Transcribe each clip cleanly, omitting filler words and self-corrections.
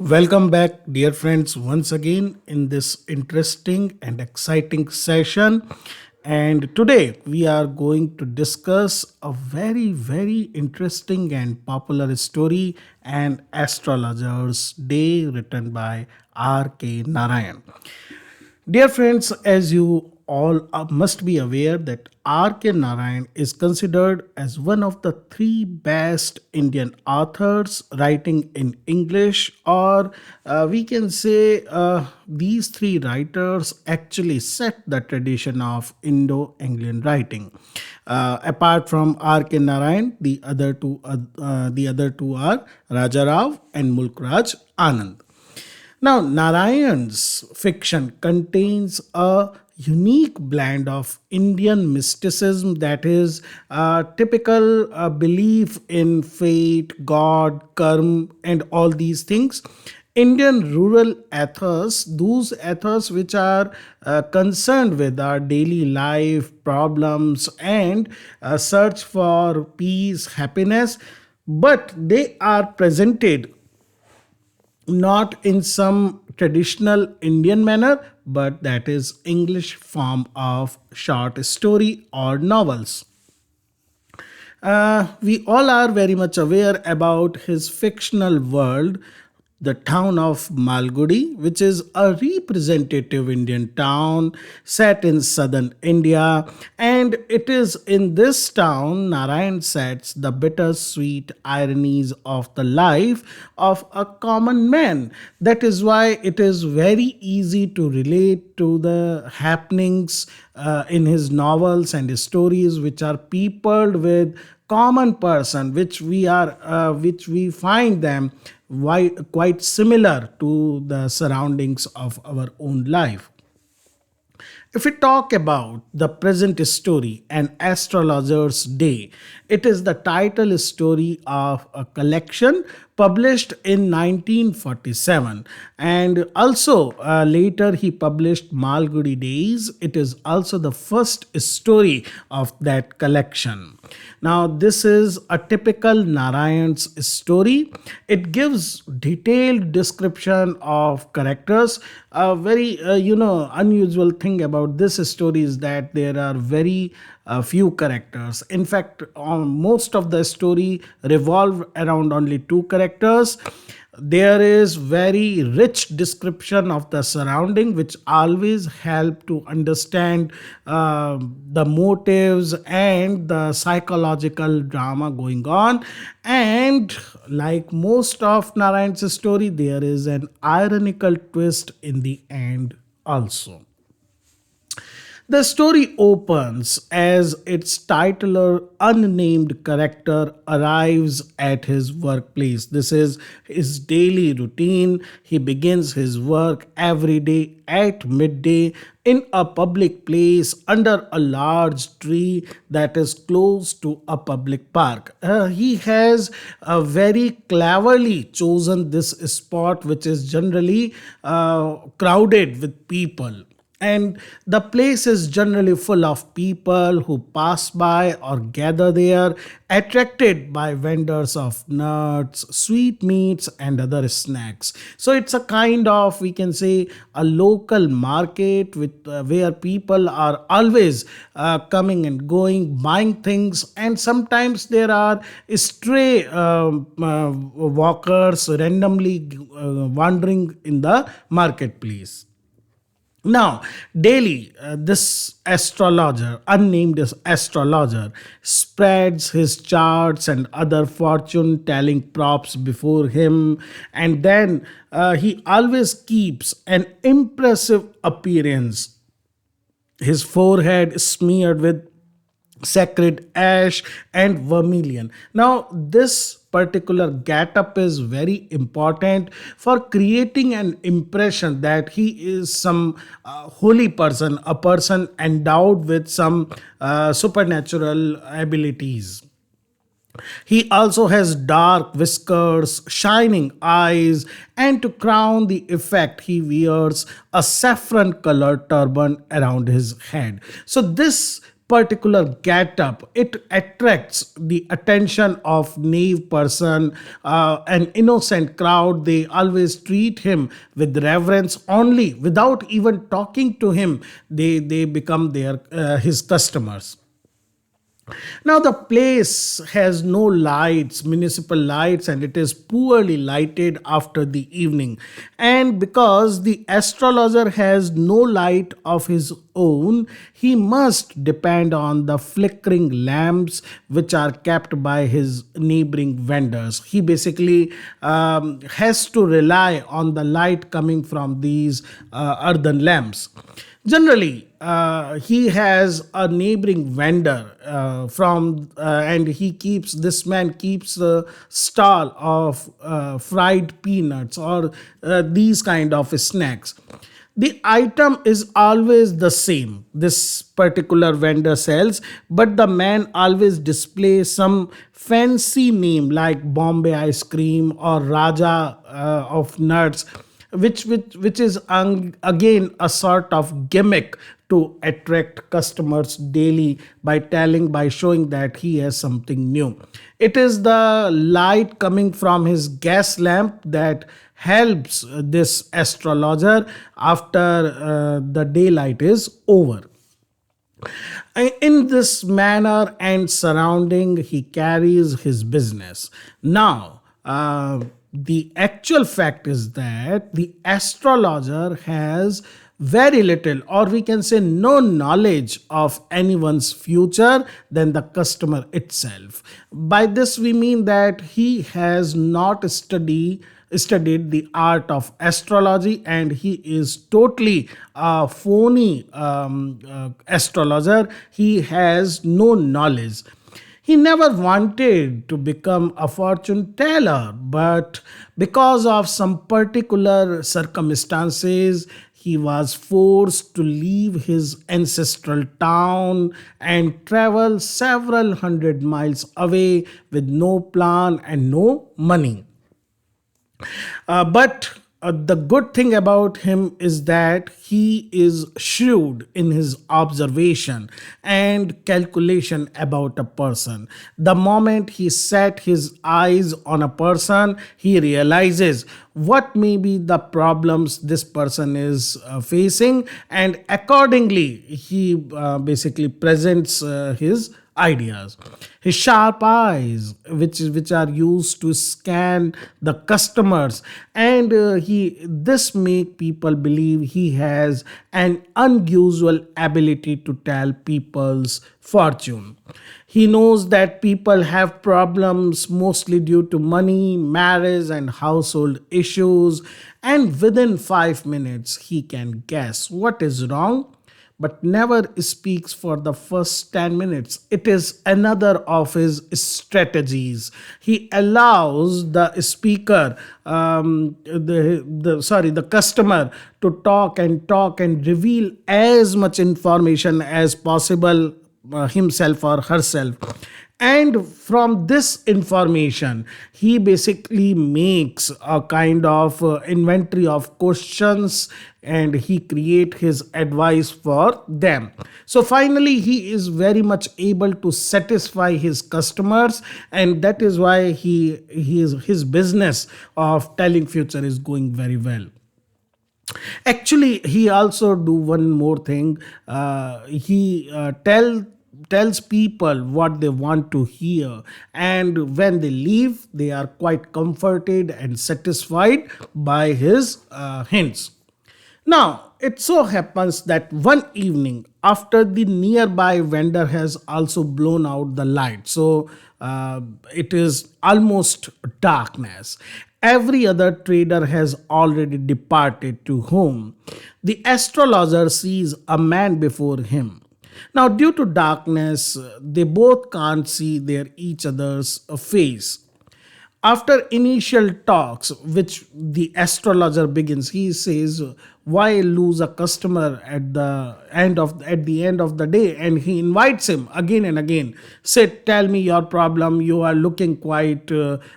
Welcome back, dear friends, once again in this interesting and exciting session. And today we are going to discuss a very interesting and popular story, An Astrologer's Day, written by RK Narayan. Dear friends, as you all must be aware that RK Narayan is considered as one of the three best Indian authors writing in English, or we can say these three writers actually set the tradition of Indo-Anglian writing. Apart from RK Narayan, the other two are Rajarao and Mulkraj Anand. Now, Narayan's fiction contains a unique blend of Indian mysticism, that is, typical belief in fate, God, karma, and all these things. Indian rural ethos, those ethos which are concerned with our daily life problems and search for peace, happiness, but they are presented not in some traditional Indian manner, but that is English form of short story or novels. We all are very much aware about his fictional world, the town of Malgudi, which is a representative Indian town set in southern India. And it is in this town Narayan sets the bittersweet ironies of the life of a common man. That is why it is very easy to relate to the happenings in his novels and his stories, which are peopled with common person, which we find them quite similar to the surroundings of our own life. If we talk about the present story, An Astrologer's Day, it is the title story of a collection published in 1947. And also later he published Malgudi Days. It is also the first story of that collection. Now, this is a typical Narayan's story. It gives detailed description of characters. A very unusual thing about this story is that there are very few characters. In fact, most of the story revolve around only two characters. There is very rich description of the surrounding, which always help to understand the motives and the psychological drama going on. And like most of Narayan's story, there is an ironical twist in the end also. The story opens as its titular unnamed character arrives at his workplace. This is his daily routine. He begins his work every day at midday in a public place under a large tree that is close to a public park. He has very cleverly chosen this spot, which is generally crowded with people, and the place is generally full of people who pass by or gather there, attracted by vendors of nuts, sweetmeats, and other snacks. So it's a kind of, we can say, a local market with where people are always coming and going, buying things, and sometimes there are stray walkers randomly wandering in the marketplace. Now, daily, this astrologer, unnamed as astrologer, spreads his charts and other fortune telling props before him, and then he always keeps an impressive appearance, his forehead smeared with sacred ash and vermilion. Now, this particular get-up is very important for creating an impression that he is some holy person, a person endowed with some supernatural abilities. He also has dark whiskers, shining eyes, and to crown the effect, he wears a saffron colored turban around his head. So, this particular get-up, it attracts the attention of naive person, an innocent crowd. They always treat him with reverence only without even talking to him. They become their his customers. Now, the place has no lights, municipal lights, and it is poorly lighted after the evening. And because the astrologer has no light of his own, he must depend on the flickering lamps which are kept by his neighboring vendors. He basically has to rely on the light coming from these earthen lamps. Generally, he has a neighboring vendor and this man keeps a stall of fried peanuts or these kind of snacks. The item is always the same. This particular vendor sells, but the man always displays some fancy name like Bombay ice cream or Raja of nuts, which is again a sort of gimmick to attract customers daily by showing that he has something new. It is the light coming from his gas lamp that helps this astrologer after the daylight is over. In this manner and surrounding, he carries his business. Now, the actual fact is that the astrologer has very little, or we can say no knowledge of anyone's future than the customer itself. By this, we mean that he has not studied the art of astrology, and he is totally a phony astrologer. He has no knowledge. He never wanted to become a fortune teller, but because of some particular circumstances, he was forced to leave his ancestral town and travel several hundred miles away with no plan and no money. But the good thing about him is that he is shrewd in his observation and calculation about a person. The moment he set his eyes on a person, he realizes what may be the problems this person is facing, and accordingly, he basically presents his ideas. His sharp eyes, which are used to scan the customers, and he this make people believe he has an unusual ability to tell people's fortune. He knows that people have problems mostly due to money, marriage, and household issues, and within 5 minutes he can guess what is wrong, but never speaks for the first 10 minutes. It is another of his strategies. He allows the speaker, the customer, to talk and reveal as much information as possible, himself or herself. And from this information, he basically makes a kind of inventory of questions, and he create his advice for them. So finally, he is very much able to satisfy his customers, and that is why his business of telling future is going very well. Actually, he also do one more thing. He tells people what they want to hear, and when they leave, they are quite comforted and satisfied by his hints. Now, it so happens that one evening, after the nearby vendor has also blown out the light, so it is almost darkness. Every other trader has already departed to home. The astrologer sees a man before him. Now, due to darkness, they both can't see their each other's face. After initial talks, which the astrologer begins, he says, "Why lose a customer at the end of the day?" And he invites him again and again. "Sit, tell me your problem. You are looking quite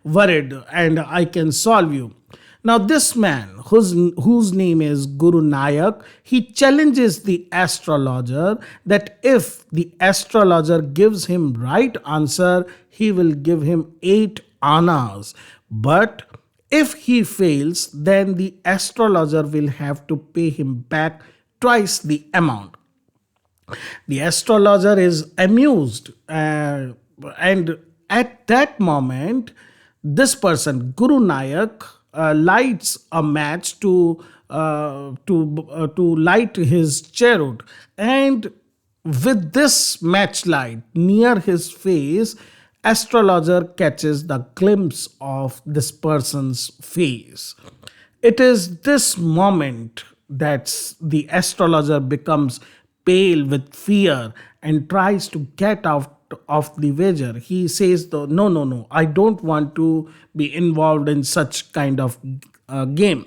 worried, and I can solve you." Now, this man, whose name is Guru Nayak, he challenges the astrologer that if the astrologer gives him right answer, he will give him 8 annas. But if he fails, then the astrologer will have to pay him back twice the amount. The astrologer is amused, and at that moment, this person, Guru Nayak, lights a match to light his chariot, and with this match light near his face, astrologer catches the glimpse of this person's face. It is this moment that the astrologer becomes pale with fear and tries to get out of the wager. He says, though, no, no, no, I don't want to be involved in such kind of game.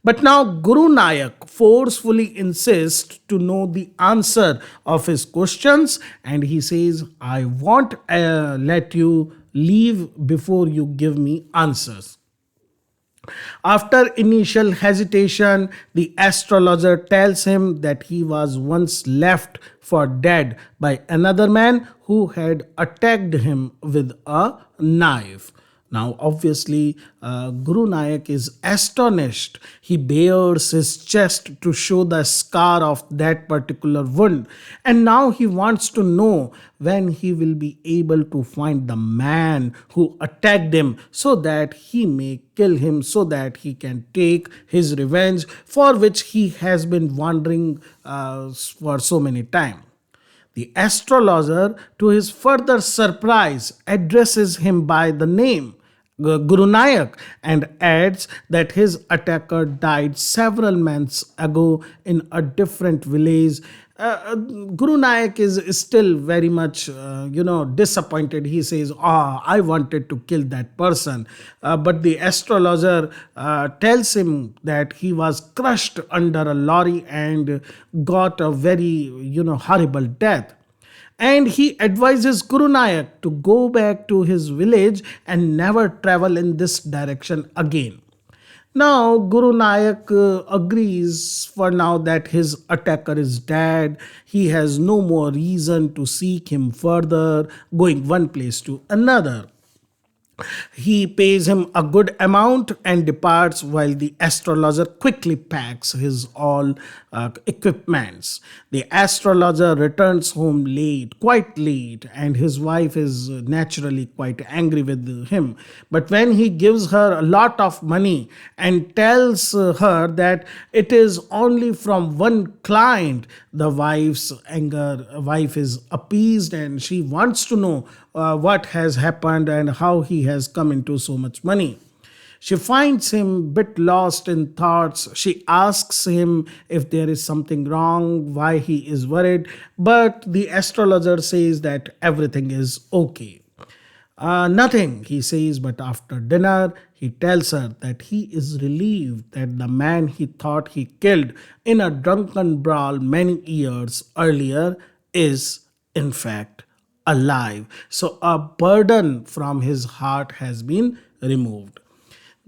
But now Guru Nayak forcefully insists to know the answer of his questions, and he says, I won't let you leave before you give me answers. After initial hesitation, the astrologer tells him that he was once left for dead by another man who had attacked him with a knife. Now, obviously, Guru Nayak is astonished. He bares his chest to show the scar of that particular wound. And now he wants to know when he will be able to find the man who attacked him so that he may kill him, so that he can take his revenge for which he has been wandering for so many times. The astrologer, to his further surprise, addresses him by the name Guru Nayak and adds that his attacker died several months ago in a different village. Guru Nayak is still very much, disappointed. He says, I wanted to kill that person. But the astrologer tells him that he was crushed under a lorry and got a very, horrible death. And he advises Guru Nayak to go back to his village and never travel in this direction again. Now, Guru Nayak agrees for now that his attacker is dead. He has no more reason to seek him further, going one place to another. He pays him a good amount and departs while the astrologer quickly packs his all equipments. The astrologer returns home late, quite late, and his wife is naturally quite angry with him. But when he gives her a lot of money and tells her that it is only from one client, the wife is appeased and she wants to know what has happened and how he has come into so much money. She finds him a bit lost in thoughts. She asks him if there is something wrong, why he is worried, but the astrologer says that everything is okay. Nothing, he says, but after dinner, he tells her that he is relieved that the man he thought he killed in a drunken brawl many years earlier is, in fact, alive. So a burden from his heart has been removed.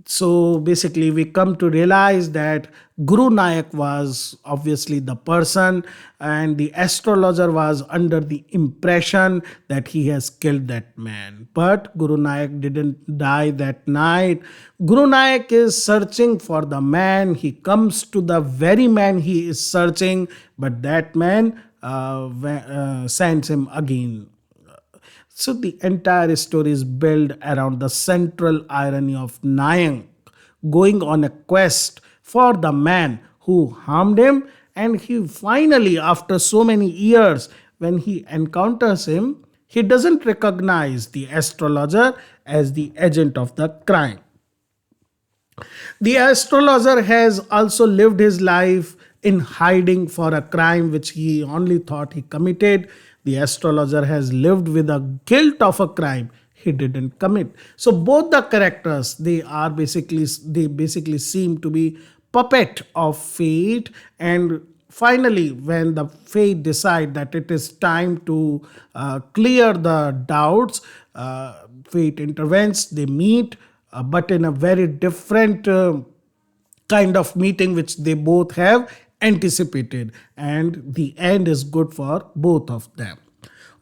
So basically, we come to realize that Guru Nayak was obviously the person, and the astrologer was under the impression that he has killed that man. But Guru Nayak didn't die that night. Guru Nayak is searching for the man. He comes to the very man he is searching, but that man sends him again. So the entire story is built around the central irony of Nayak going on a quest for the man who harmed him, and he finally, after so many years, when he encounters him, he doesn't recognize the astrologer as the agent of the crime. The astrologer has also lived his life in hiding for a crime which he only thought he committed. The astrologer has lived with the guilt of a crime he didn't commit. So both the characters, they basically seem to be puppet of fate, and finally when the fate decide that it is time to clear the doubts, fate intervenes. They meet, but in a very different kind of meeting which they both have anticipated, and the end is good for both of them.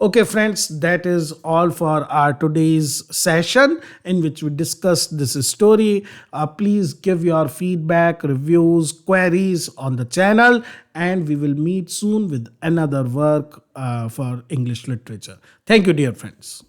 Okay, friends, that is all for our today's session in which we discussed this story. Please give your feedback, reviews, queries on the channel, and we will meet soon with another work for English literature. Thank you, dear friends.